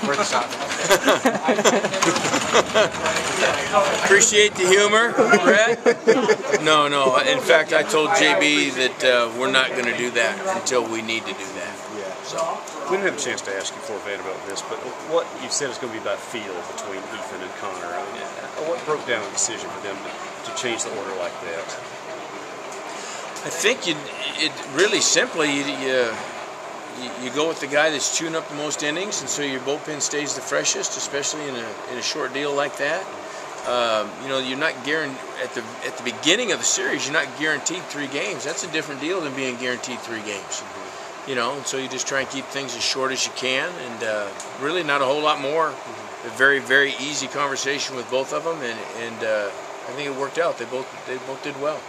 We're the shot. Appreciate the humor, Brett. No. In fact, I told JB that we're not going to do that until we need to do that. Yeah. So We didn't have a chance to ask you beforehand about this, but what you said is going to be about feel between Ethan and Connor. I mean, what broke down the decision for them to change the order like that? I think it really simply you go with the guy that's chewing up the most innings, and so your bullpen stays the freshest, especially in a short deal like that. You know, you're not guaranteed at the beginning of the series. You're not guaranteed 3 games. That's a different deal than being guaranteed 3 games. You know, and so you just try and keep things as short as you can, and really not a whole lot more. A very, very easy conversation with both of them, and I think it worked out. They both did well.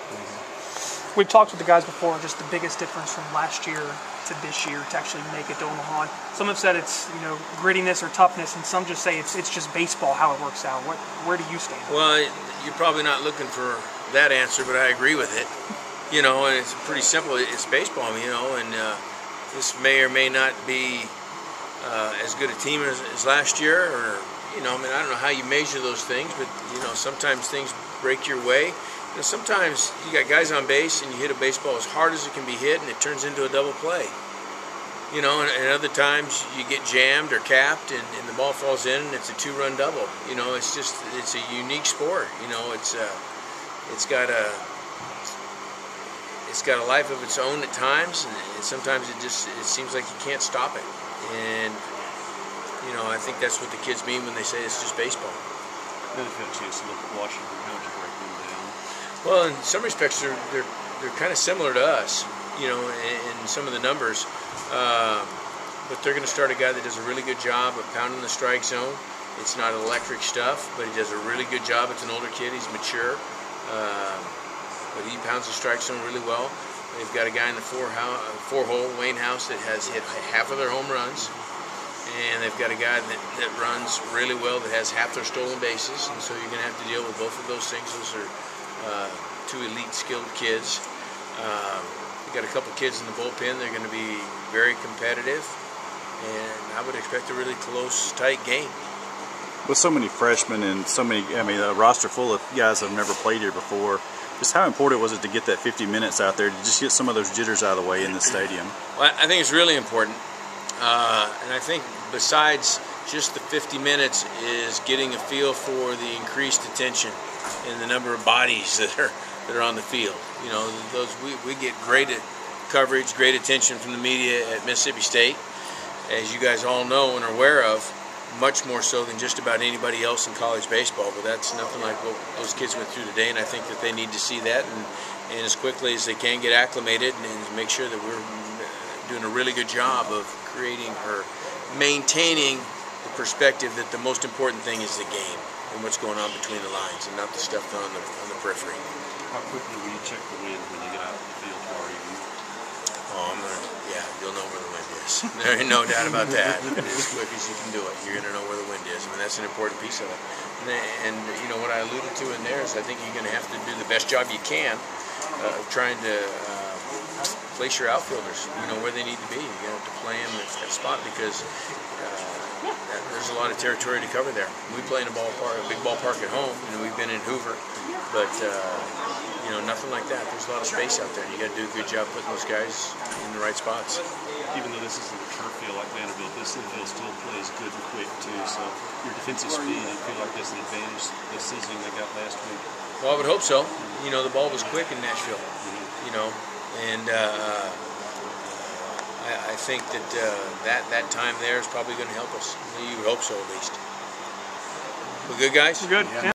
We've talked with the guys before, just the biggest difference from last year to this year to actually make it to Omaha. Some have said it's, you know, grittiness or toughness, and some just say it's just baseball, how it works out. Where do you stand? Well, you're probably not looking for that answer, but I agree with it. You know, and it's pretty simple. It's baseball, you know, and this may or may not be as good a team as last year, or, you know, I mean, I don't know how you measure those things, but, you know, sometimes things break your way. You know, sometimes you got guys on base and you hit a baseball as hard as it can be hit and it turns into a double play. You know, and other times you get jammed or capped and the ball falls in and it's a 2-run double. You know, it's a unique sport. You know, it's got a life of its own at times, and sometimes it seems like you can't stop it. And you know, I think that's what the kids mean when they say it's just baseball. Then if you had a chance to look at Washington, how would you break them down? Well, in some respects, they're kind of similar to us, you know, in some of the numbers. But they're going to start a guy that does a really good job of pounding the strike zone. It's not electric stuff, but he does a really good job. It's an older kid. He's mature. But he pounds the strike zone really well. They've got a guy in the four-hole, Wayne House, that has hit half of their home runs. And they've got a guy that runs really well, that has half their stolen bases. And so you're going to have to deal with both of those things. Those are 2 elite skilled kids. We've got a couple kids in the bullpen. They're going to be very competitive. And I would expect a really close, tight game. With so many freshmen and so many, I mean, a roster full of guys that have never played here before, just how important was it to get that 50 minutes out there to just get some of those jitters out of the way in the stadium? Well, I think it's really important. And I think besides just the 50 minutes is getting a feel for the increased attention and the number of bodies that are on the field. You know, we get great coverage, great attention from the media at Mississippi State, as you guys all know and are aware of, much more so than just about anybody else in college baseball. But that's nothing like what those kids went through today, and I think that they need to see that and as quickly as they can get acclimated and make sure that we're doing a really good job of creating or maintaining the perspective that the most important thing is the game and what's going on between the lines and not the stuff on the periphery. How quickly will you check the wind when you get out in the field tomorrow evening? Oh, yeah, you'll know where the wind is. There ain't no doubt about that. As quick as you can do it, you're going to know where the wind is. I mean, that's an important piece of it. And you know, what I alluded to in there is I think you're going to have to do the best job you can of trying to place your outfielders, you know, where they need to be. You're going to have to play them at that spot because there's a lot of territory to cover there. We play in a big ballpark at home. You know, we've been in Hoover, but you know, nothing like that. There's a lot of space out there, and you got to do a good job putting those guys in the right spots. Even though this isn't a turf field like Vanderbilt, this infield still plays good and quick too. So your defensive speed, you feel like that's an advantage this season they got last week. Well, I would hope so. You know, the ball was quick in Nashville. You know, and I think that that time there is probably going to help us. You would hope so, at least. We good, guys? We're good. Yeah.